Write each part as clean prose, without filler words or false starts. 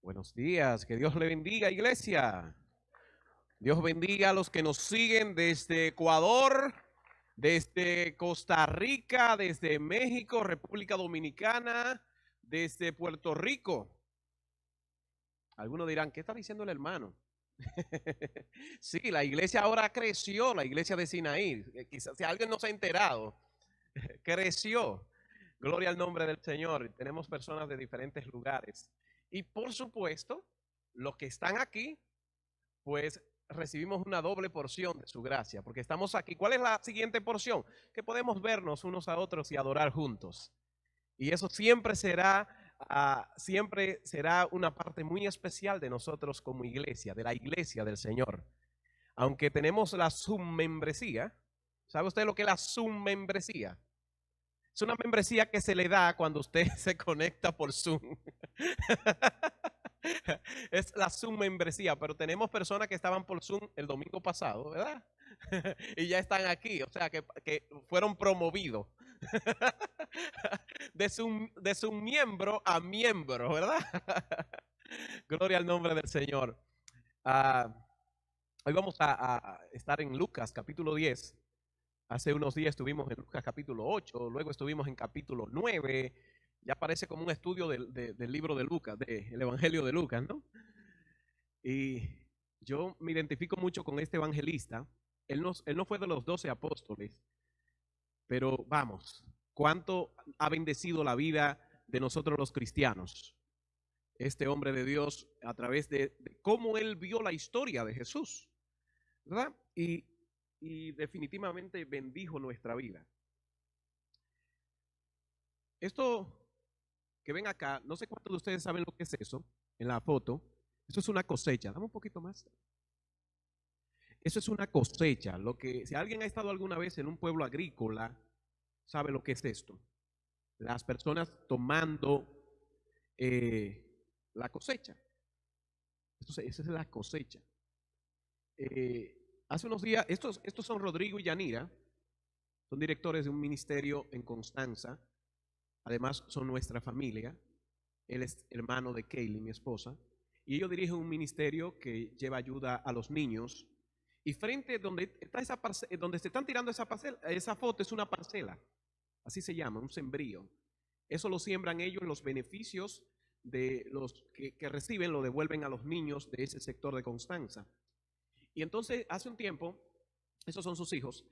Buenos días, que Dios le bendiga, iglesia. Dios bendiga a los que nos siguen desde Ecuador, desde Costa Rica, desde México, República Dominicana, desde Puerto Rico. Algunos dirán, ¿qué está diciendo el hermano? Sí, la iglesia ahora creció, la iglesia de Sinaí. Quizás si alguien no se ha enterado, creció. Gloria al nombre del Señor. Tenemos personas de diferentes lugares. Y por supuesto, los que están aquí, pues recibimos una doble porción de su gracia, porque estamos aquí. ¿Cuál es la siguiente porción? Que podemos vernos unos a otros y adorar juntos. Y eso siempre será una parte muy especial de nosotros como iglesia, de la iglesia del Señor. Aunque tenemos la summembresía, ¿sabe usted lo que es la summembresía? Es una membresía que se le da cuando usted se conecta por Zoom. Es la Zoom membresía, pero tenemos personas que estaban por Zoom el domingo pasado, ¿verdad? Y ya están aquí, o sea, que fueron promovidos de su miembro a miembro, ¿verdad? Gloria al nombre del Señor. Ah, hoy vamos a estar en Lucas capítulo 10. Hace unos días estuvimos en Lucas capítulo 8, luego estuvimos en capítulo 9. Ya parece como un estudio del libro de Lucas, del Evangelio de Lucas, ¿no? Y yo me identifico mucho con este evangelista. Él no fue de los 12 apóstoles, pero vamos, cuánto ha bendecido la vida de nosotros los cristianos. Este hombre de Dios a través de cómo él vio la historia de Jesús, ¿verdad? Y definitivamente bendijo nuestra vida. Esto que ven acá, no sé cuántos de ustedes saben lo que es eso en la foto. Eso es una cosecha. Dame un poquito más. Eso es una cosecha. Si alguien ha estado alguna vez en un pueblo agrícola, sabe lo que es esto. Las personas tomando la cosecha. Esa es la cosecha. Hace unos días, estos son Rodrigo y Yanira, son directores de un ministerio en Constanza. Además, son nuestra familia. Él es hermano de Kaylee, mi esposa. Y ellos dirigen un ministerio que lleva ayuda a los niños. Y frente donde está donde se están tirando esa foto es una parcela. Así se llama, un sembrío. Eso lo siembran ellos, los beneficios de los que reciben lo devuelven a los niños de ese sector de Constanza. Y entonces, hace un tiempo, esos son sus hijos.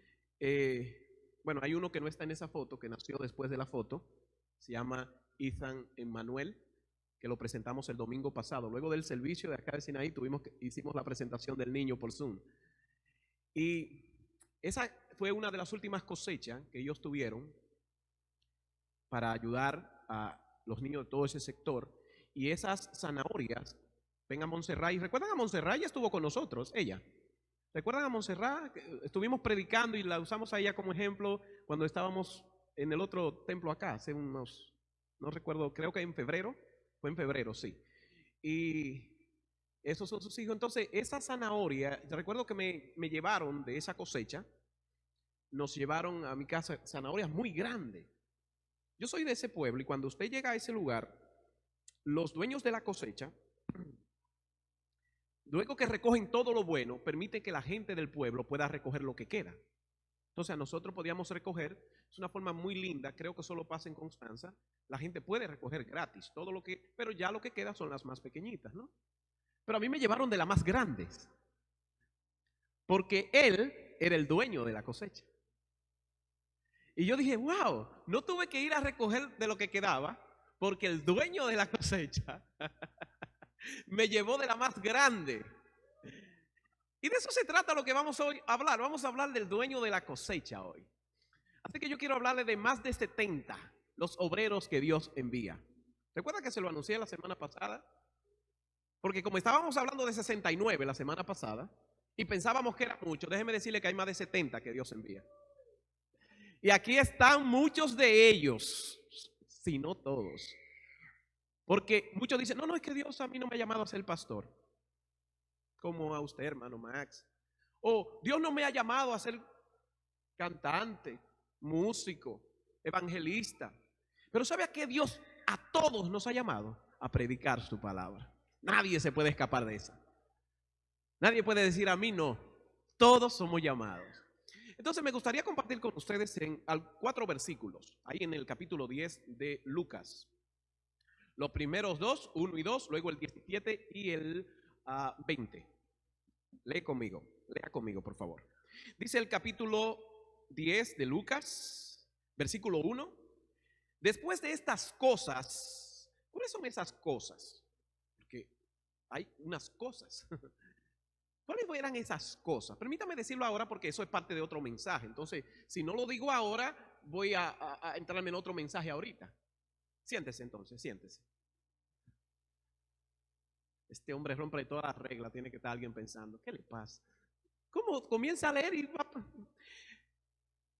Bueno, hay uno que no está en esa foto, que nació después de la foto. Se llama Ethan Emmanuel, que lo presentamos el domingo pasado. Luego del servicio de acá de Sinaí, hicimos la presentación del niño por Zoom. Y esa fue una de las últimas cosechas que ellos tuvieron para ayudar a los niños de todo ese sector. Y esas zanahorias, ven a Montserrat. ¿Y recuerdan a Montserrat? Ella estuvo con nosotros, ella. ¿Recuerdan a Montserrat? Estuvimos predicando y la usamos a ella como ejemplo cuando estábamos en el otro templo acá, hace unos, no recuerdo, creo que en febrero. Fue en febrero, sí. Y esos son sus hijos. Entonces, esa zanahoria, yo recuerdo que me llevaron de esa cosecha, nos llevaron a mi casa zanahorias muy grandes. Yo soy de ese pueblo y cuando usted llega a ese lugar, los dueños de la cosecha, luego que recogen todo lo bueno, permiten que la gente del pueblo pueda recoger lo que queda. Entonces, nosotros podíamos recoger, es una forma muy linda, creo que solo pasa en Constanza. La gente puede recoger gratis todo lo que, pero ya lo que queda son las más pequeñitas, ¿no? Pero a mí me llevaron de las más grandes, porque él era el dueño de la cosecha. Y yo dije, wow, no tuve que ir a recoger de lo que quedaba, porque el dueño de la cosecha me llevó de la más grande. Y de eso se trata lo que vamos hoy a hablar. Vamos a hablar del dueño de la cosecha hoy. Así que yo quiero hablarle de más de 70, los obreros que Dios envía. ¿Recuerda que se lo anuncié la semana pasada? Porque como estábamos hablando de 69 la semana pasada y pensábamos que era mucho, déjeme decirle que hay más de 70 que Dios envía. Y aquí están muchos de ellos, si no todos. Porque muchos dicen, no, es que Dios a mí no me ha llamado a ser pastor. Como a usted, hermano Max. O Dios no me ha llamado a ser cantante, músico, evangelista. Pero ¿sabe a qué Dios a todos nos ha llamado? A predicar su palabra. Nadie se puede escapar de esa. Nadie puede decir a mí no. Todos somos llamados. Entonces me gustaría compartir con ustedes en 4 versículos, ahí en el capítulo 10 de Lucas. Los primeros 2, 1 y 2, luego el 17 y el 20. Lea conmigo, por favor. Dice el capítulo 10 de Lucas, versículo 1. Después de estas cosas, ¿cuáles son esas cosas? Porque hay unas cosas. ¿Cuáles eran esas cosas? Permítame decirlo ahora porque eso es parte de otro mensaje. Entonces, si no lo digo ahora, voy a entrarme en otro mensaje ahorita. Siéntese entonces, siéntese. Este hombre rompe todas las reglas, tiene que estar alguien pensando, ¿qué le pasa? ¿Cómo comienza a leer y va?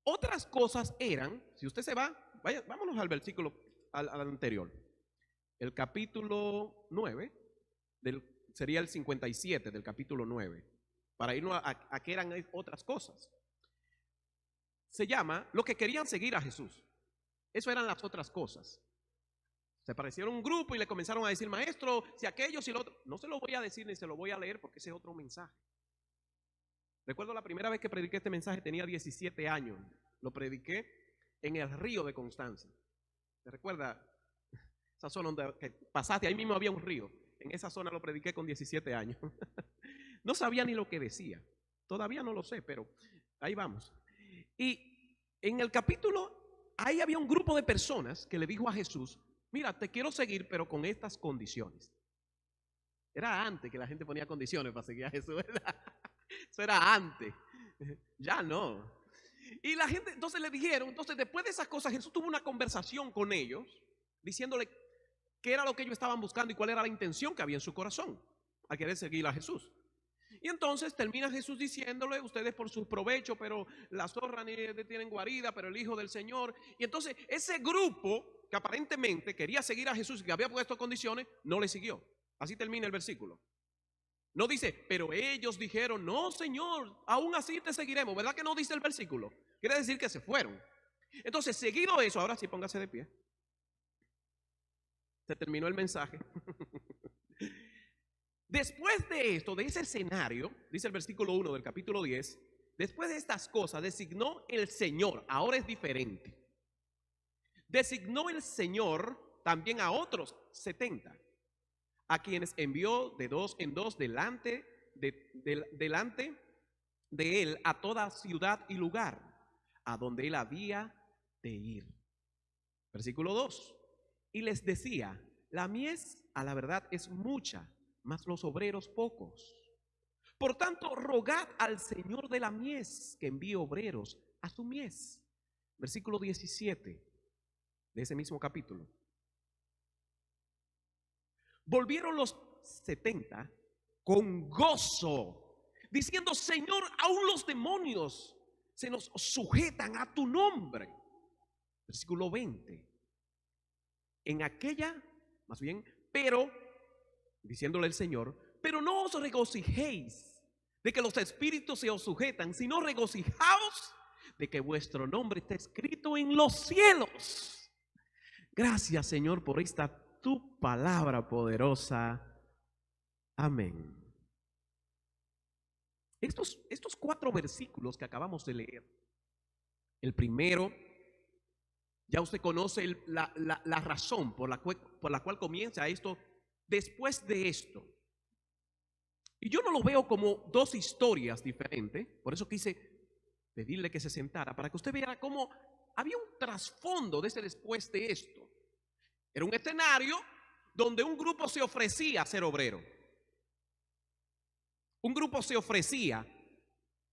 Otras cosas eran, si usted se va, vámonos al versículo al anterior. El capítulo 9 sería el 57 del capítulo 9, para irnos a qué eran otras cosas. Se llama lo que querían seguir a Jesús. Eso eran las otras cosas. Se parecieron un grupo y le comenzaron a decir, maestro, si aquello, si lo otro. No se lo voy a decir ni se lo voy a leer porque ese es otro mensaje. Recuerdo la primera vez que prediqué este mensaje, tenía 17 años. Lo prediqué en el río de Constanza. ¿Se recuerda? Esa zona donde pasaste, ahí mismo había un río. En esa zona lo prediqué con 17 años. No sabía ni lo que decía. Todavía no lo sé, pero ahí vamos. Y en el capítulo, ahí había un grupo de personas que le dijo a Jesús, mira, te quiero seguir, pero con estas condiciones. Era antes que la gente ponía condiciones para seguir a Jesús, ¿verdad? Eso era antes. Ya no. Y la gente, entonces le dijeron, entonces después de esas cosas, Jesús tuvo una conversación con ellos, diciéndole qué era lo que ellos estaban buscando y cuál era la intención que había en su corazón al querer seguir a Jesús. Y entonces termina Jesús diciéndole, ustedes por su provecho, pero las zorras ni tienen guarida, pero el Hijo del Señor. Y entonces ese grupo que aparentemente quería seguir a Jesús y que había puesto condiciones, no le siguió. Así termina el versículo. No dice, pero ellos dijeron, no Señor, aún así te seguiremos. ¿Verdad que no dice el versículo? Quiere decir que se fueron. Entonces, seguido eso, ahora sí póngase de pie. Se terminó el mensaje. Después de esto, de ese escenario, dice el versículo 1 del capítulo 10, después de estas cosas designó el Señor, ahora es diferente. Designó el Señor también a otros 70, a quienes envió de 2 en 2 delante de él a toda ciudad y lugar a donde él había de ir. Versículo 2. Y les decía, la mies a la verdad es mucha, mas los obreros pocos. Por tanto, rogad al Señor de la mies que envíe obreros a su mies. Versículo 17 de ese mismo capítulo. Volvieron los 70 con gozo, diciendo, Señor, aún los demonios se nos sujetan a tu nombre. Versículo 20. En aquella, más bien, pero, diciéndole el Señor, pero no os regocijéis de que los espíritus se os sujetan, sino regocijaos de que vuestro nombre está escrito en los cielos. Gracias, Señor, por esta tu palabra poderosa. Amén. Estos 4 versículos que acabamos de leer, el primero, ya usted conoce la razón por la cual comienza esto, después de esto. Y yo no lo veo como 2 historias diferentes, por eso quise pedirle que se sentara, para que usted viera cómo había un trasfondo de ese después de esto. Era un escenario donde un grupo se ofrecía a ser obrero. Un grupo se ofrecía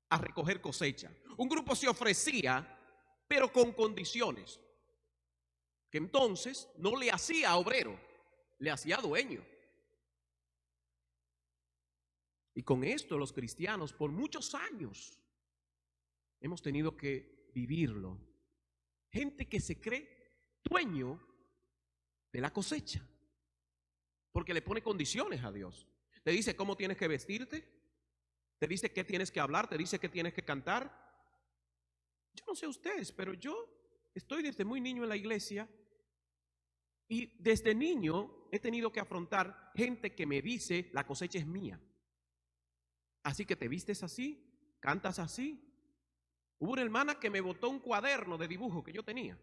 a recoger cosecha. Un grupo se ofrecía, pero con condiciones. Que entonces no le hacía obrero, le hacía dueño. Y con esto los cristianos por muchos años hemos tenido que vivirlo. Gente que se cree dueño de la cosecha, porque le pone condiciones a Dios. Te dice cómo tienes que vestirte, te dice qué tienes que hablar, te dice qué tienes que cantar. Yo no sé ustedes, pero yo estoy desde muy niño en la iglesia Y desde niño he tenido que afrontar gente que me dice, la cosecha es mía. Así que te vistes así, cantas así. Hubo una hermana que me botó un cuaderno de dibujo que yo tenía.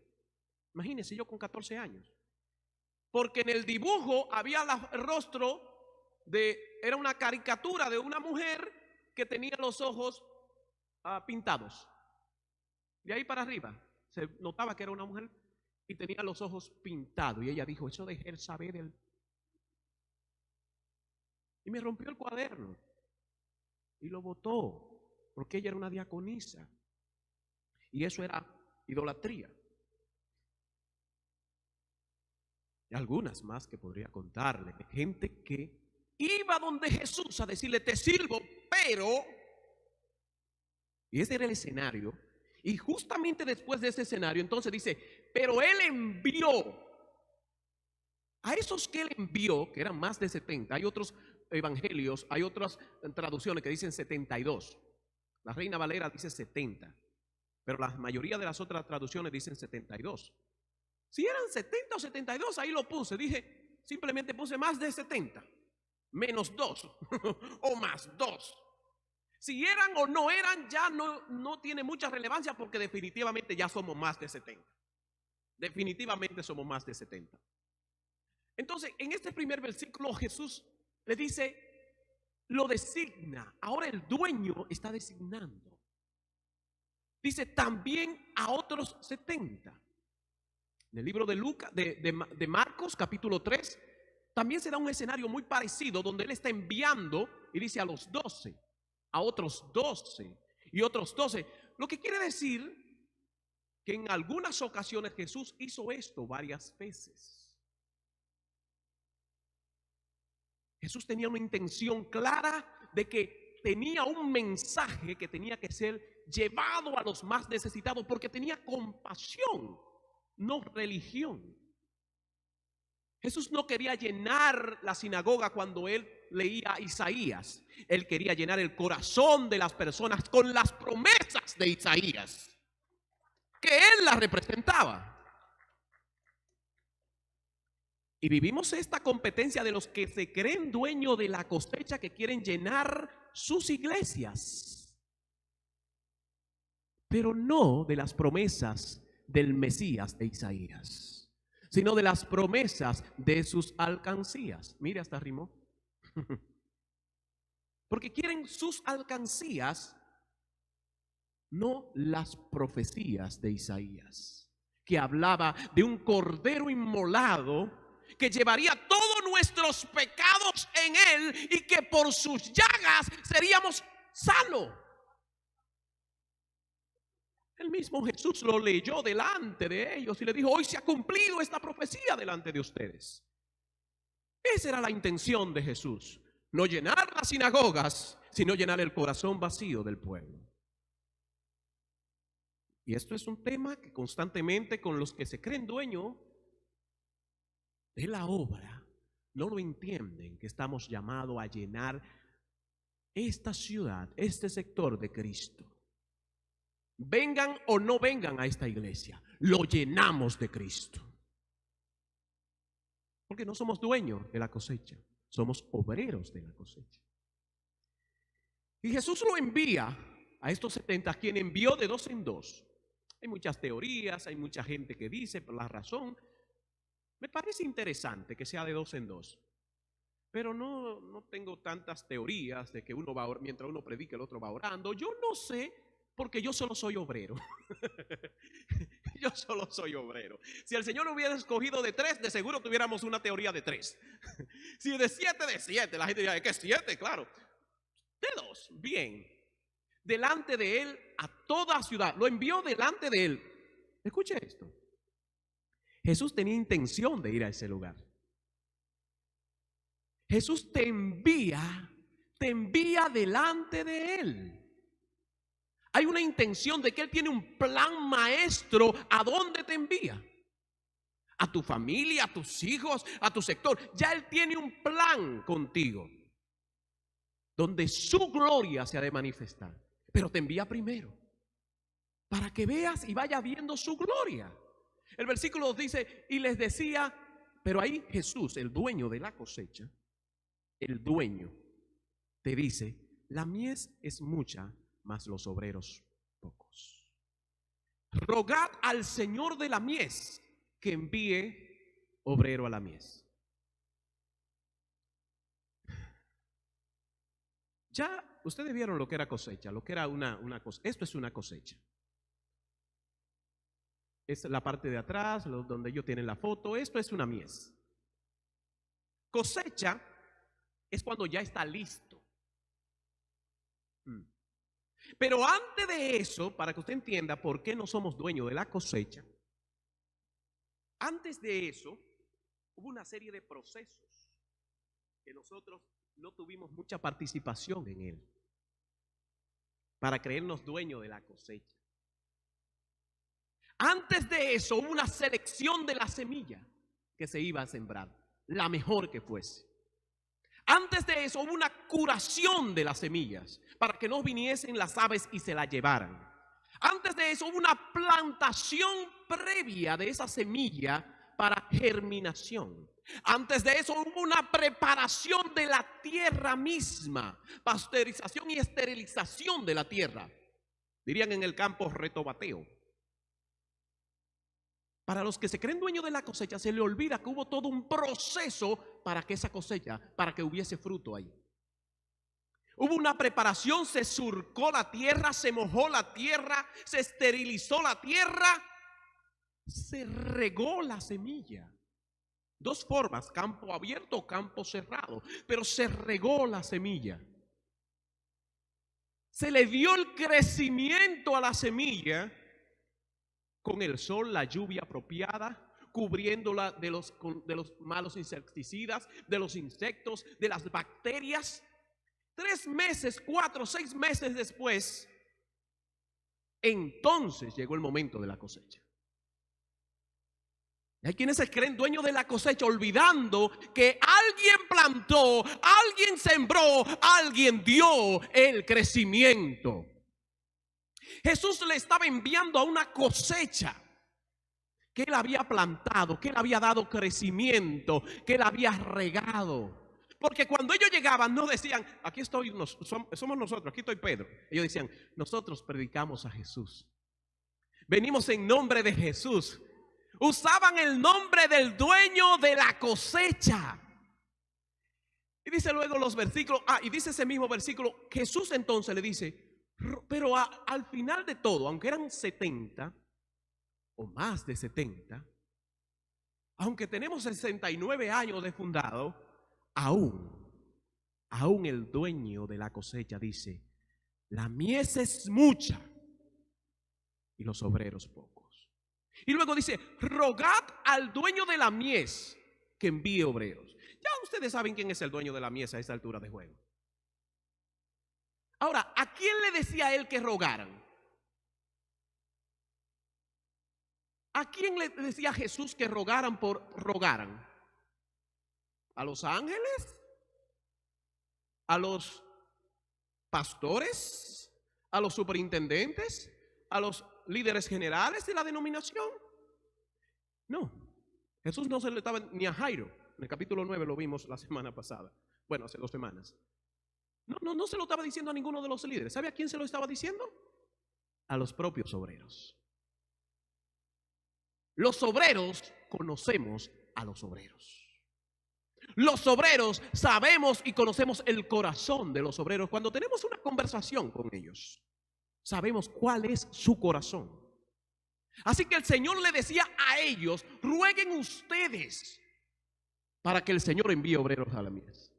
Imagínense, yo con 14 años. Porque en el dibujo había el rostro era una caricatura de una mujer que tenía los ojos pintados. De ahí para arriba se notaba que era una mujer y tenía los ojos pintados. Y ella dijo, eso de él sabe de él. Y me rompió el cuaderno y lo botó, porque ella era una diaconisa. Y eso era idolatría. Y algunas más que podría contarle, de gente que iba donde Jesús a decirle, te sirvo, pero... Y ese era el escenario. Y justamente después de ese escenario, entonces dice, pero Él envió a esos que Él envió, que eran más de 70. Hay otros evangelios, hay otras traducciones que dicen 72. La Reina Valera dice 70, pero la mayoría de las otras traducciones dicen 72. Si eran 70 o 72, ahí lo puse. Dije, simplemente puse más de 70, menos 2 o más 2. Si eran o no eran, ya no tiene mucha relevancia, porque definitivamente ya somos más de 70. Definitivamente somos más de 70. Entonces, en este primer versículo Jesús le dice, lo designa. Ahora el dueño está designando. Dice, también a otros 70. En el libro de Lucas, de Marcos, capítulo 3, también se da un escenario muy parecido, donde él está enviando y dice a los 12, a otros 12 y otros 12. Lo que quiere decir que en algunas ocasiones Jesús hizo esto varias veces. Jesús tenía una intención clara de que tenía un mensaje que tenía que ser llevado a los más necesitados, porque tenía compasión, no religión. Jesús no quería llenar la sinagoga cuando él leía Isaías. Él quería llenar el corazón de las personas con las promesas de Isaías, que él las representaba. Y vivimos esta competencia de los que se creen dueños de la cosecha, que quieren llenar sus iglesias, pero no de las promesas del Mesías de Isaías, sino de las promesas de sus alcancías. Mire, hasta rimó. Porque quieren sus alcancías, no las profecías de Isaías, que hablaba de un cordero inmolado que llevaría todos nuestros pecados en él y que por sus llagas seríamos sanos. El mismo Jesús lo leyó delante de ellos y le dijo, hoy se ha cumplido esta profecía delante de ustedes. Esa era la intención de Jesús, no llenar las sinagogas, sino llenar el corazón vacío del pueblo. Y esto es un tema que constantemente con los que se creen dueños de la obra no lo entienden, que estamos llamados a llenar esta ciudad, este sector de Cristo. Vengan o no vengan a esta iglesia, lo llenamos de Cristo. Porque no somos dueños de la cosecha, somos obreros de la cosecha. Y Jesús lo envía a estos 70, quien envió de 2 en 2. Hay muchas teorías, hay mucha gente que dice por la razón. Me parece interesante que sea de 2 en 2, pero no tengo tantas teorías de que uno va, mientras uno predica el otro va orando. Yo no sé, porque yo solo soy obrero. Yo solo soy obrero. Si el Señor hubiera escogido de 3, de seguro tuviéramos una teoría de 3. Si de 7, de 7. La gente diría, ¿es que 7? Claro. De 2, bien. Delante de él a toda ciudad. Lo envió delante de él. Escuche esto. Jesús tenía intención de ir a ese lugar. Jesús te envía delante de él. Hay una intención de que él tiene un plan maestro a dónde te envía. A tu familia, a tus hijos, a tu sector. Ya él tiene un plan contigo, donde su gloria se ha de manifestar. Pero te envía primero, para que veas y vayas viendo su gloria. El versículo dice, y les decía, Pero ahí Jesús, el dueño de la cosecha, el dueño, te dice, la mies es mucha, mas los obreros pocos. Rogad al Señor de la mies que envíe obrero a la mies. Ya ustedes vieron lo que era cosecha, lo que era una cosecha. Esto es una cosecha. Es la parte de atrás, donde ellos tienen la foto. Esto es una mies. Cosecha es cuando ya está listo. Pero antes de eso, para que usted entienda por qué no somos dueños de la cosecha, antes de eso hubo una serie de procesos que nosotros no tuvimos mucha participación en él para creernos dueños de la cosecha. Antes de eso hubo una selección de la semilla que se iba a sembrar, la mejor que fuese. Antes de eso hubo una curación de las semillas para que no viniesen las aves y se la llevaran. Antes de eso hubo una plantación previa de esa semilla para germinación. Antes de eso hubo una preparación de la tierra misma, pasteurización y esterilización de la tierra. Dirían en el campo retobateo. Para los que se creen dueños de la cosecha, se le olvida que hubo todo un proceso para que esa cosecha, para que hubiese fruto ahí. Hubo una preparación, se surcó la tierra, se mojó la tierra, se esterilizó la tierra, se regó la semilla. Dos formas, campo abierto o campo cerrado, pero se regó la semilla. Se le dio el crecimiento a la semilla con el sol, la lluvia apropiada, cubriéndola de los malos insecticidas, de los insectos, de las bacterias. 3 meses, 4, 6 meses después, entonces llegó el momento de la cosecha. Hay quienes se creen dueños de la cosecha olvidando que alguien plantó, alguien sembró, alguien dio el crecimiento. Jesús le estaba enviando a una cosecha que él había plantado, que él había dado crecimiento, que él había regado. Porque cuando ellos llegaban no decían, aquí estoy, somos nosotros, aquí estoy Pedro. Ellos decían, nosotros predicamos a Jesús. Venimos en nombre de Jesús. Usaban el nombre del dueño de la cosecha. Y dice luego los versículos, y dice ese mismo versículo, Jesús entonces le dice, pero al final de todo, aunque eran 70 o más de 70, aunque tenemos 69 años de fundado, aún el dueño de la cosecha dice, la mies es mucha y los obreros pocos. Y luego dice, rogad al dueño de la mies que envíe obreros. Ya ustedes saben quién es el dueño de la mies a esta altura de juego. Ahora, ¿a quién le decía él que rogaran? ¿A quién le decía Jesús que rogaran? ¿A los ángeles? ¿A los pastores? ¿A los superintendentes? ¿A los líderes generales de la denominación? No, Jesús no se le estaba ni a Jairo. En el capítulo 9 lo vimos la semana pasada. Bueno, hace 2 semanas. No se lo estaba diciendo a ninguno de los líderes. ¿Sabe a quién se lo estaba diciendo? A los propios obreros. Los obreros conocemos a los obreros. Los obreros sabemos y conocemos el corazón de los obreros. Cuando tenemos una conversación con ellos, sabemos cuál es su corazón. Así que el Señor le decía a ellos, rueguen ustedes para que el Señor envíe obreros a la mies.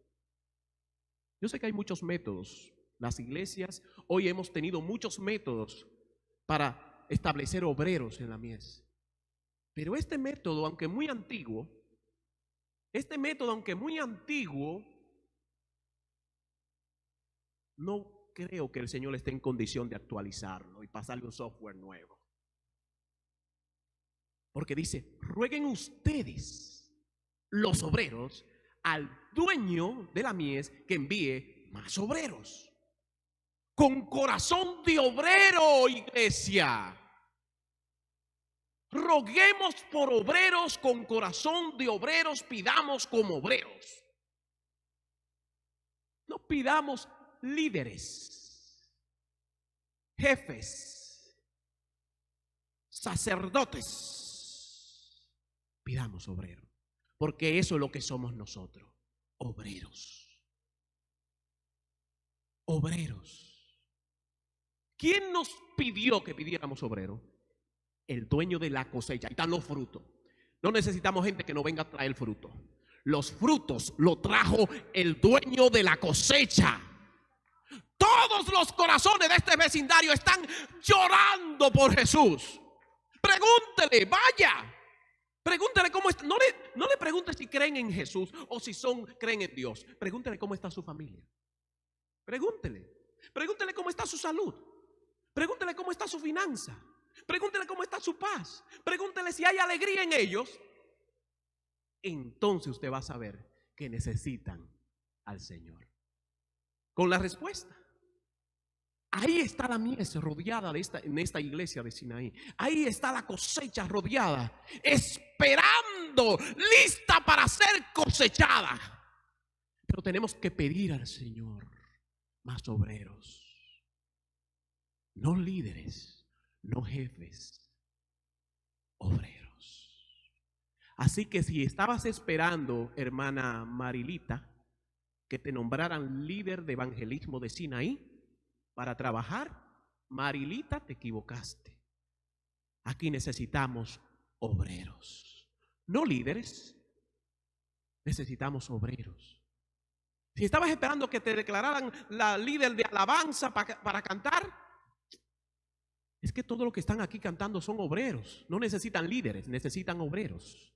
Yo sé que hay muchos métodos. Las iglesias hoy hemos tenido muchos métodos para establecer obreros en la mies. Pero este método, aunque muy antiguo, no creo que el Señor esté en condición de actualizarlo y pasarle un software nuevo. Porque dice, rueguen ustedes, los obreros, al dueño de la mies que envíe más obreros. Con corazón de obrero, iglesia. Roguemos por obreros con corazón de obreros, pidamos como obreros. No pidamos líderes, jefes, sacerdotes. Pidamos obreros, porque eso es lo que somos nosotros, obreros. Obreros. ¿Quién nos pidió que pidiéramos obreros? El dueño de la cosecha. Ahí están los frutos. No necesitamos gente que nos venga a traer frutos. Los frutos lo trajo el dueño de la cosecha. Todos los corazones de este vecindario están llorando por Jesús. Pregúntele, vaya. Pregúntele cómo está. No le pregunte si creen en Jesús o si creen en Dios. Pregúntele cómo está su familia. Pregúntele. Pregúntele cómo está su salud. Pregúntele cómo está su finanza. Pregúntele cómo está su paz. Pregúntele si hay alegría en ellos. Entonces usted va a saber que necesitan al Señor. Con la respuesta. Ahí está la mies rodeada en esta iglesia de Sinaí. Ahí está la cosecha rodeada, esperando, lista para ser cosechada. Pero tenemos que pedir al Señor más obreros. No líderes, no jefes, obreros. Así que si estabas esperando, hermana Marilita, que te nombraran líder de evangelismo de Sinaí para trabajar, Marilita, te equivocaste. Aquí necesitamos obreros, no líderes. Necesitamos obreros. Si estabas esperando que te declararan la líder de alabanza para cantar, es que todos los que están aquí cantando son obreros. No necesitan líderes, necesitan obreros.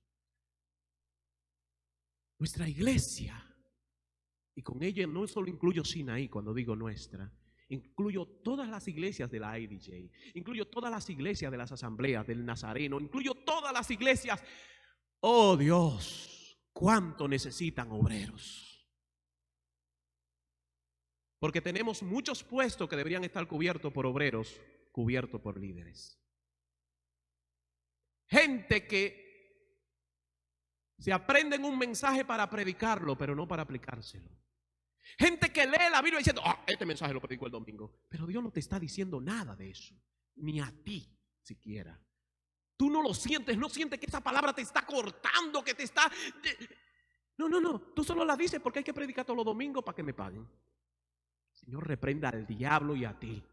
Nuestra iglesia, y con ella no solo incluyo Sinaí cuando digo nuestra, incluyo todas las iglesias de la IDJ, incluyo todas las iglesias de las asambleas del Nazareno, incluyo todas las iglesias. Oh Dios, cuánto necesitan obreros. Porque tenemos muchos puestos que deberían estar cubiertos por obreros, cubiertos por líderes. Gente que se aprenden un mensaje para predicarlo, pero no para aplicárselo. Gente que lee la Biblia diciendo, este mensaje lo predico el domingo. Pero Dios no te está diciendo nada de eso, ni a ti siquiera. Tú no lo sientes, no sientes que esa palabra te está cortando, que te está... No, tú solo la dices porque hay que predicar todos los domingos para que me paguen. Señor, reprenda al diablo y a ti.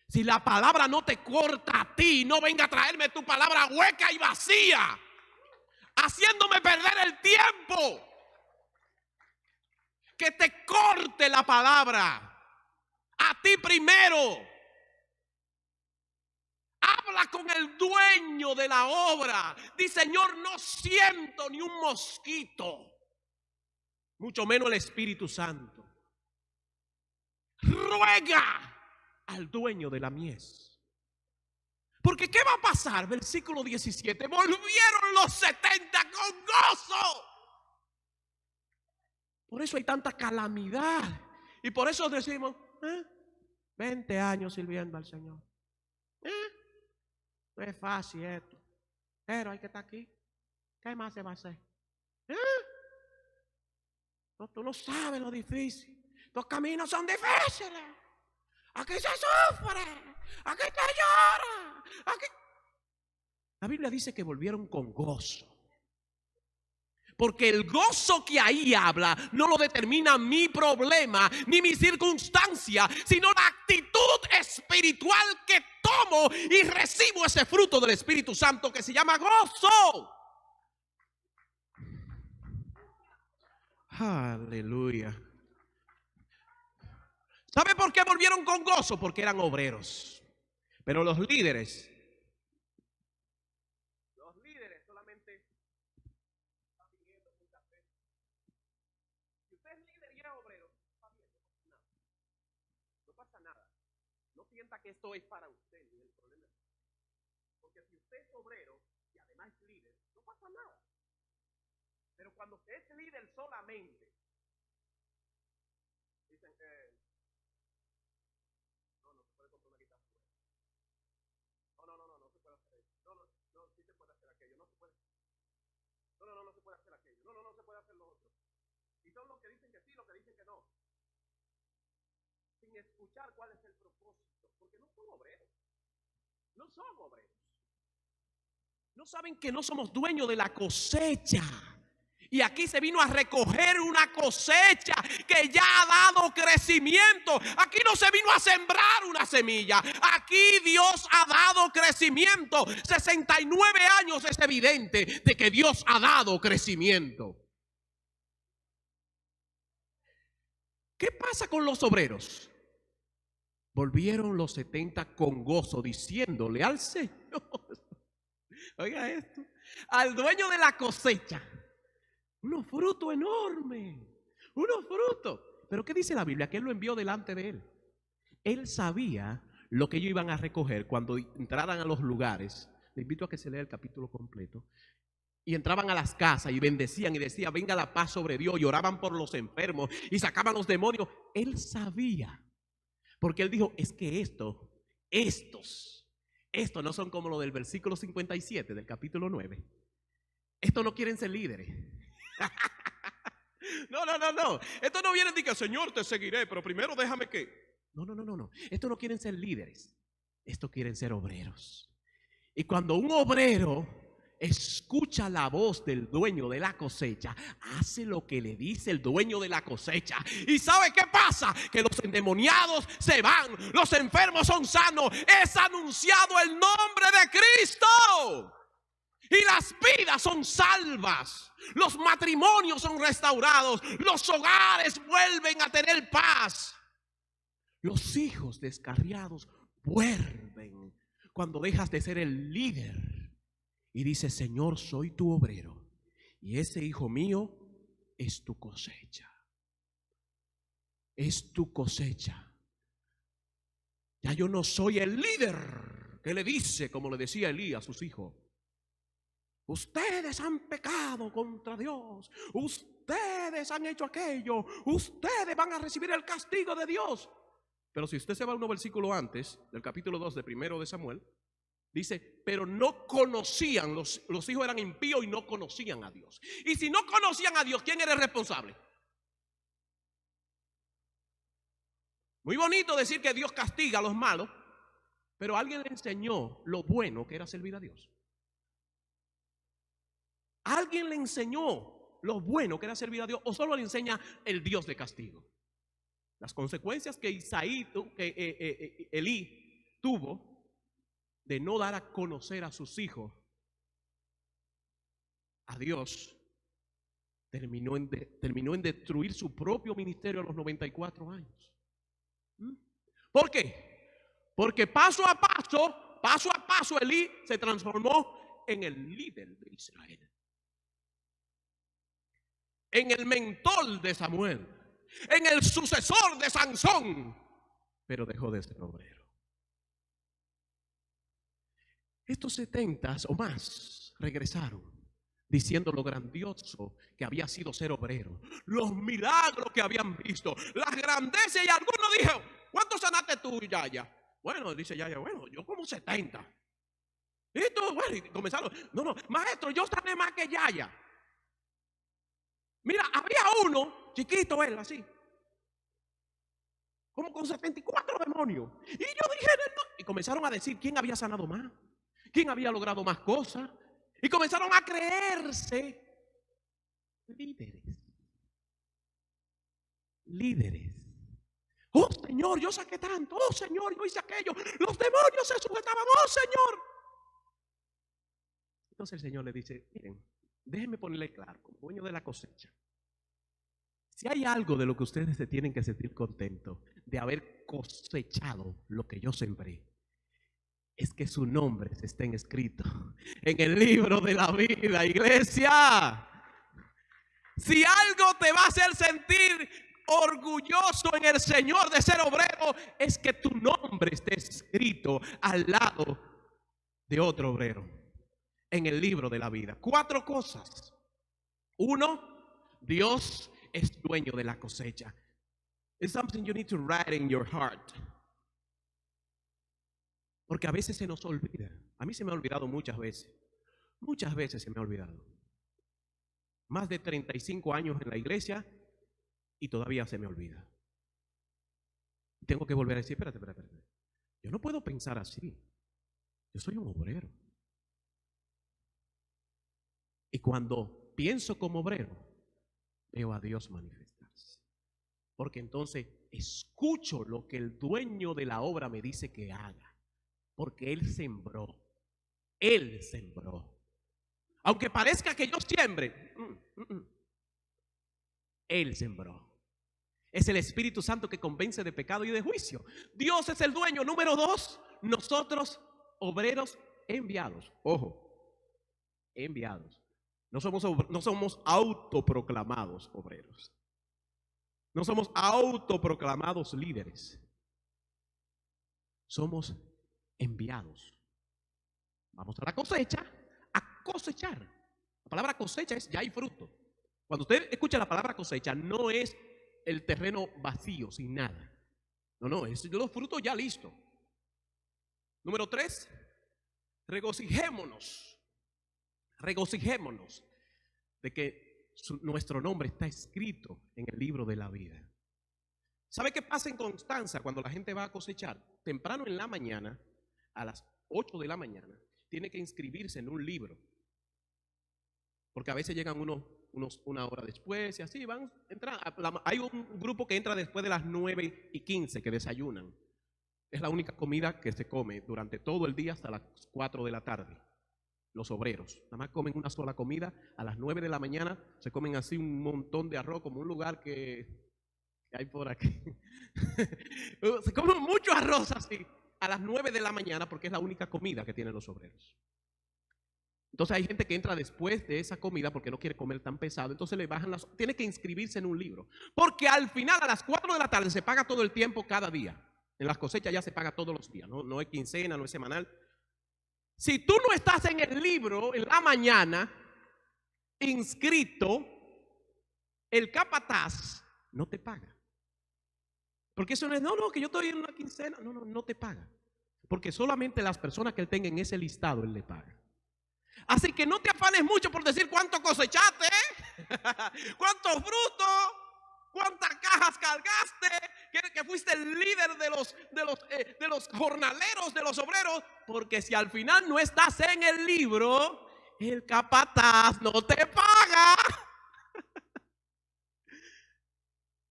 Si la palabra no te corta a ti, no venga a traerme tu palabra hueca y vacía, haciéndome perder el tiempo. Que te corte la palabra a ti primero. Habla con el dueño de la obra. Dice, Señor, no siento ni un mosquito, mucho menos el Espíritu Santo. Ruega al dueño de la mies. Porque ¿qué va a pasar? Versículo 17. Volvieron los 70 con gozo. Por eso hay tanta calamidad. Y por eso decimos, 20 años sirviendo al Señor. No es fácil esto. Pero hay que estar aquí. ¿Qué más se va a hacer? No, tú no sabes lo difícil. Los caminos son difíciles. Aquí se sufre. Aquí se llora. Aquí... La Biblia dice que volvieron con gozo. Porque el gozo que ahí habla no lo determina mi problema ni mi circunstancia, sino la actitud espiritual que tomo y recibo ese fruto del Espíritu Santo que se llama gozo. Aleluya. ¿Sabe por qué volvieron con gozo? Porque eran obreros. Pero los líderes solamente están viviendo muchas veces. Si usted es líder y es obrero, está bien, no pasa nada. No sienta que esto es para usted, ni el problema. Porque si usted es obrero y además es líder, no pasa nada. Pero cuando usted es líder solamente, dicen que no se puede comprar una guitarra. No se puede hacer eso. No, Y son los que dicen que sí, los que dicen que no. Sin escuchar cuál es el propósito. Porque no son obreros. No son obreros. No saben que no somos dueños de la cosecha. Y aquí se vino a recoger una cosecha que ya ha dado crecimiento. Aquí no se vino a sembrar una semilla. Aquí Dios ha dado crecimiento. 69 años es evidente de que Dios ha dado crecimiento. ¿Qué pasa con los obreros? Volvieron los 70 con gozo diciéndole al Señor, oiga esto, al dueño de la cosecha, unos frutos enormes, unos frutos. Pero ¿qué dice la Biblia? Que Él lo envió delante de él. Él sabía lo que ellos iban a recoger cuando entraran a los lugares. Le invito a que se lea el capítulo completo. Y entraban a las casas y bendecían y decían, venga la paz sobre Dios. Y oraban por los enfermos y sacaban los demonios. Él sabía. Porque Él dijo, es que estos no son como lo del versículo 57 del capítulo 9. Estos no quieren ser líderes. No. Estos no vienen de que Señor te seguiré, pero primero déjame que. No. Estos no quieren ser líderes. Estos quieren ser obreros. Y cuando un obrero escucha la voz del dueño de la cosecha, hace lo que le dice el dueño de la cosecha. ¿Y sabe qué pasa? Que los endemoniados se van, los enfermos son sanos. Es anunciado el nombre de Cristo. Y las vidas son salvas, los matrimonios son restaurados, los hogares vuelven a tener paz. Los hijos descarriados vuelven cuando dejas de ser el líder y dices, Señor, soy tu obrero y ese hijo mío es tu cosecha. Es tu cosecha. Ya yo no soy el líder que le dice, como le decía Elí a sus hijos, ustedes han pecado contra Dios, ustedes han hecho aquello, ustedes van a recibir el castigo de Dios. Pero si usted se va a unos versículos antes, del capítulo 2 de 1 de Samuel, dice, pero no conocían, los hijos eran impíos y no conocían a Dios. Y si no conocían a Dios, ¿quién era el responsable? Muy bonito decir que Dios castiga a los malos, pero alguien le enseñó lo bueno que era servir a Dios. ¿Alguien le enseñó lo bueno que era servir a Dios o solo le enseña el Dios de castigo? Las consecuencias que Elí tuvo de no dar a conocer a sus hijos a Dios terminó en destruir su propio ministerio a los 94 años. ¿Por qué? Porque paso a paso Elí se transformó en el líder de Israel, en el mentor de Samuel, en el sucesor de Sansón, pero dejó de ser obrero. Estos 70 o más regresaron diciendo lo grandioso que había sido ser obrero, los milagros que habían visto, las grandezas. Y algunos dijeron, ¿cuánto sanaste tú, Yaya? Bueno, dice Yaya, bueno, yo como 70. Y tú, bueno, y comenzaron, no, maestro, yo sané más que Yaya. Mira, había uno, chiquito él, así, como con 74 demonios. Y yo dije, no. Y comenzaron a decir quién había sanado más, quién había logrado más cosas. Y comenzaron a creerse líderes. Oh, Señor, yo saqué tanto. Oh, Señor, yo hice aquello. Los demonios se sujetaban. Oh, Señor. Entonces el Señor le dice, miren, déjenme ponerle claro, como dueño de la cosecha. Si hay algo de lo que ustedes se tienen que sentir contentos, de haber cosechado lo que yo sembré, es que su nombre está escrito en el libro de la vida, iglesia. Si algo te va a hacer sentir orgulloso en el Señor de ser obrero, es que tu nombre esté escrito al lado de otro obrero en el libro de la vida. 4 cosas. 1, Dios es dueño de la cosecha. It's something you need to write in your heart. Porque a veces se nos olvida. A mí se me ha olvidado muchas veces. Muchas veces se me ha olvidado. Más de 35 años en la iglesia y todavía se me olvida. Tengo que volver a decir, espérate. Yo no puedo pensar así. Yo soy un obrero. Y cuando pienso como obrero, veo a Dios manifestarse. Porque entonces escucho lo que el dueño de la obra me dice que haga. Porque Él sembró. Él sembró. Aunque parezca que yo siembre, Él sembró. Es el Espíritu Santo que convence de pecado y de juicio. Dios es el dueño. Número 2, nosotros obreros enviados. Ojo, enviados. No somos autoproclamados obreros. No somos autoproclamados líderes. Somos enviados. Vamos a la cosecha a cosechar. La palabra cosecha es ya hay fruto. Cuando usted escucha la palabra cosecha, no es el terreno vacío, sin nada. No, es los frutos ya listos. Número 3, regocijémonos de que nuestro nombre está escrito en el libro de la vida. ¿Sabe qué pasa en Constanza cuando la gente va a cosechar? Temprano en la mañana, a las 8 de la mañana, tiene que inscribirse en un libro. Porque a veces llegan una hora después y así van a entrar. Hay un grupo que entra después de las 9:15 que desayunan. Es la única comida que se come durante todo el día hasta las 4 de la tarde. Los obreros nada más comen una sola comida. A las 9 de la mañana se comen así un montón de arroz, como un lugar que hay por aquí. Se come mucho arroz así a las 9 de la mañana porque es la única comida que tienen los obreros. Entonces hay gente que entra después de esa comida porque no quiere comer tan pesado. Entonces le bajan tiene que inscribirse en un libro. Porque al final a las 4 de la tarde se paga todo el tiempo cada día. En las cosechas ya se paga todos los días. No es quincena, no es semanal. Si tú no estás en el libro en la mañana, inscrito, el capataz no te paga. Porque eso no es, que yo estoy en una quincena. No te paga. Porque solamente las personas que él tenga en ese listado, él le paga. Así que no te afanes mucho por decir cuánto cosechaste, cuánto fruto, cuántas cajas cargaste, que fuiste el líder de los jornaleros, de los obreros. Porque si al final no estás en el libro, el capataz no te paga.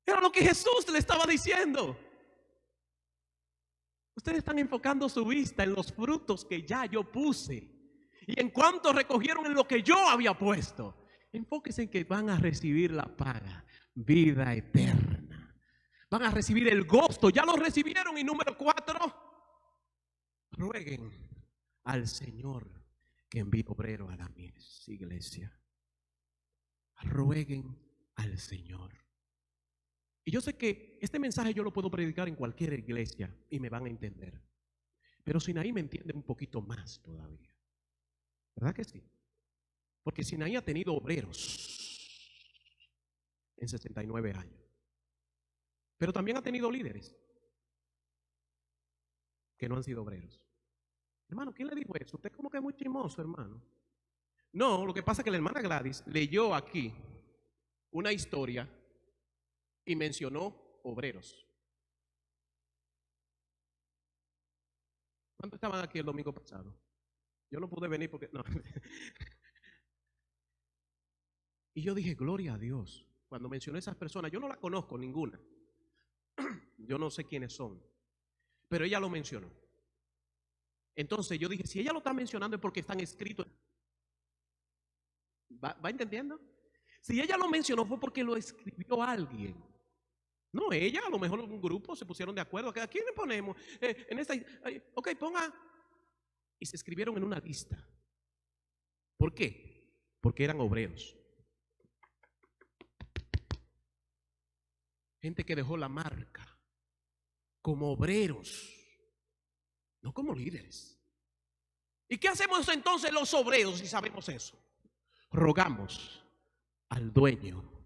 Era lo que Jesús le estaba diciendo. Ustedes están enfocando su vista en los frutos que ya yo puse y en cuánto recogieron en lo que yo había puesto. Enfóquense en que van a recibir la paga, vida eterna. Van a recibir el gozo, ya lo recibieron. Y número 4, rueguen al Señor que envíe obrero a la mies, iglesia. Rueguen al Señor. Y yo sé que este mensaje yo lo puedo predicar en cualquier iglesia y me van a entender. Pero Sinaí me entiende un poquito más todavía. ¿Verdad que sí? Porque Sinaí ha tenido obreros en 69 años. Pero también ha tenido líderes que no han sido obreros. Hermano, ¿quién le dijo eso? Usted como que es muy chismoso, hermano. No, lo que pasa es que la hermana Gladys leyó aquí una historia y mencionó obreros. ¿Cuántos estaban aquí el domingo pasado? Yo no pude venir porque no. Y yo dije, gloria a Dios. Cuando mencioné esas personas, yo no las conozco ninguna. Yo no sé quiénes son. Pero ella lo mencionó. Entonces yo dije, si ella lo está mencionando es porque están escritos. ¿Va entendiendo? Si ella lo mencionó fue porque lo escribió alguien. No ella, a lo mejor un grupo se pusieron de acuerdo. ¿A quién le ponemos? En esta, ok, ponga. Y se escribieron en una lista. ¿Por qué? Porque eran obreros. Gente que dejó la marca como obreros, no como líderes. ¿Y qué hacemos entonces los obreros si sabemos eso? Rogamos al dueño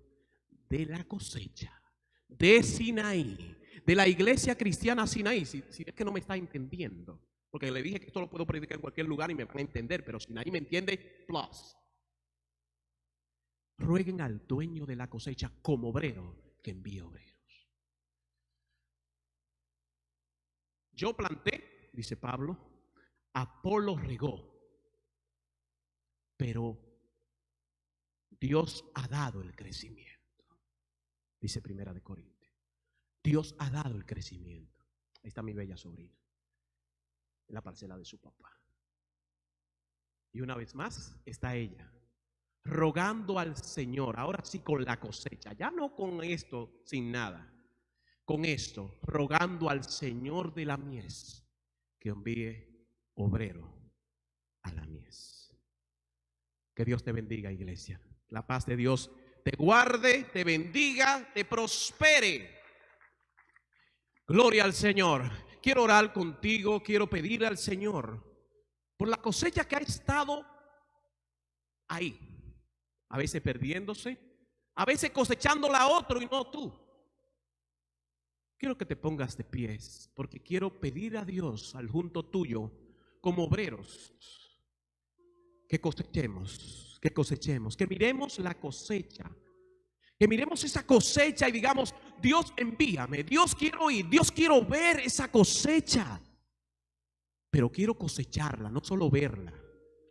de la cosecha de Sinaí, de la iglesia cristiana Sinaí. Si es que no me está entendiendo, porque le dije que esto lo puedo predicar en cualquier lugar y me van a entender, pero Sinaí me entiende plus. Rueguen al dueño de la cosecha como obrero que envíe obreros. Yo planté, dice Pablo, Apolo regó, pero Dios ha dado el crecimiento, dice Primera de Corintios. Dios ha dado el crecimiento. Ahí está mi bella sobrina, en la parcela de su papá. Y una vez más está ella, rogando al Señor, ahora sí con la cosecha, ya no con esto sin nada, con esto, rogando al Señor de la mies que envíe obrero a la mies. Que Dios te bendiga, iglesia. La paz de Dios te guarde, te bendiga, te prospere. Gloria al Señor. Quiero orar contigo, quiero pedirle al Señor por la cosecha que ha estado ahí, a veces perdiéndose, a veces cosechándola a otro y no tú. Quiero que te pongas de pies, porque quiero pedir a Dios al junto tuyo, como obreros, que cosechemos, que miremos la cosecha, que miremos esa cosecha y digamos: Dios, envíame, Dios, quiero ir, Dios, quiero ver esa cosecha, pero quiero cosecharla, no solo verla.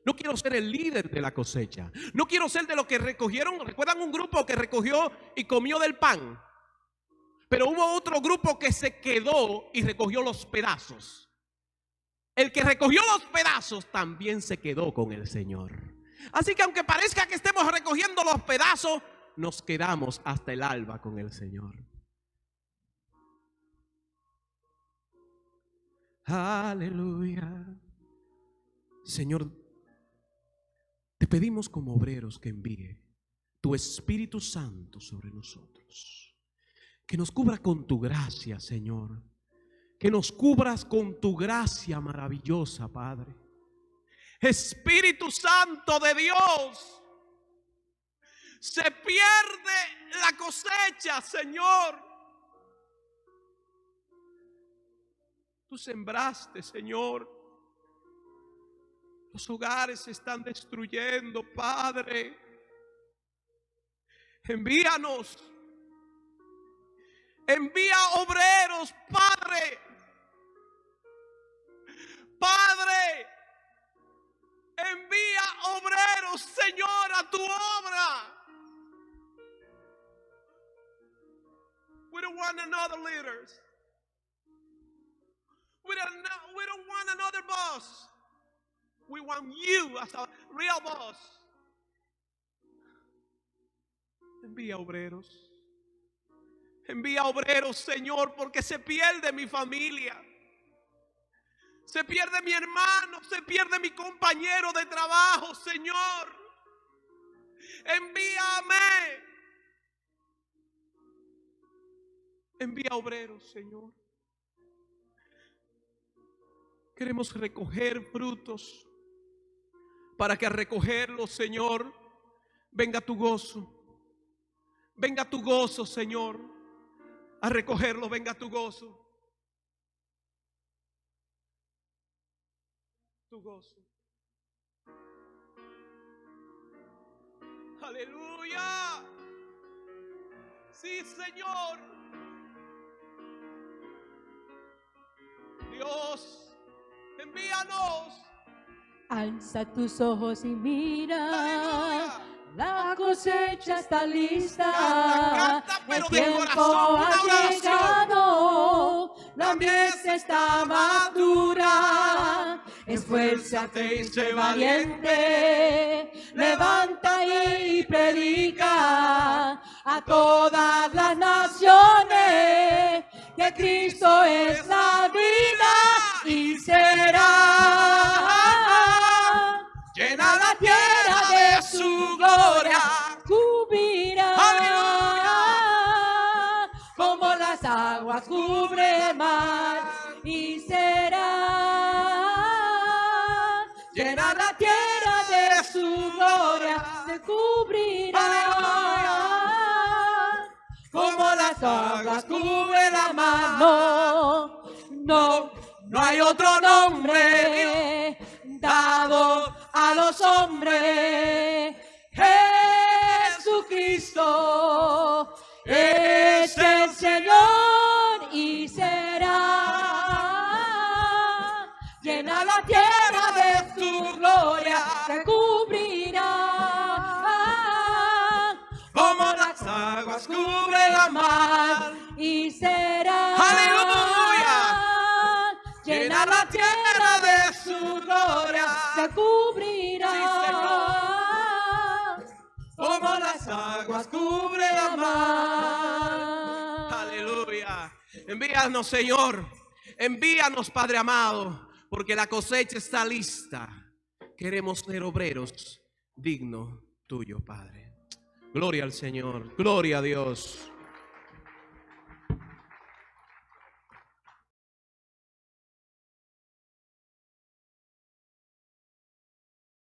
No quiero ser el líder de la cosecha. No quiero ser de los que recogieron. ¿Recuerdan un grupo que recogió y comió del pan? Pero hubo otro grupo que se quedó y recogió los pedazos. El que recogió los pedazos también se quedó con el Señor. Así que aunque parezca que estemos recogiendo los pedazos, nos quedamos hasta el alba con el Señor. Aleluya. Señor, te pedimos como obreros que envíe tu Espíritu Santo sobre nosotros, que nos cubra con tu gracia, Señor, que nos cubras con tu gracia maravillosa, Padre. Espíritu Santo de Dios, se pierde la cosecha, Señor. Tú sembraste, Señor. Los hogares se están destruyendo, Padre. Envíanos. Envía obreros, Padre. Padre, envía obreros, Señor, a tu obra. We don't want another leaders. We don't want another boss. We want you as a real boss. Envía obreros. Envía obreros, Señor, porque se pierde mi familia. Se pierde mi hermano, se pierde mi compañero de trabajo, Señor. Envíame. Envía obreros, Señor. Queremos recoger frutos, para que al recogerlos, Señor, venga tu gozo. Venga tu gozo, Señor. A recogerlo, venga tu gozo. Tu gozo. Aleluya. Sí, Señor. Dios, envíanos. Alza tus ojos y mira. Aleluya. La cosecha está lista. Canta, pero el de tiempo corazón, una ha oración. llegado. La mies está madura. Esfuérzate y sé valiente. Levanta y predica a todas las naciones que Cristo es la vida y será. Llena la tierra de su gloria. Cubrirá. Aleluya. Como las aguas cubre el mar y será. Llena la tierra de su gloria, se cubrirá. Aleluya. Como las aguas cubre la mar. No, no, no hay otro nombre dado a los hombres. Jesucristo es derramar y será. ¡Aleluya! Llena la tierra de su gloria, se cubrirá. Como las aguas cubre la mar. Aleluya. Envíanos, Señor. Envíanos, Padre amado, porque la cosecha está lista. Queremos ser obreros dignos tuyo, Padre. Gloria al Señor. Gloria a Dios.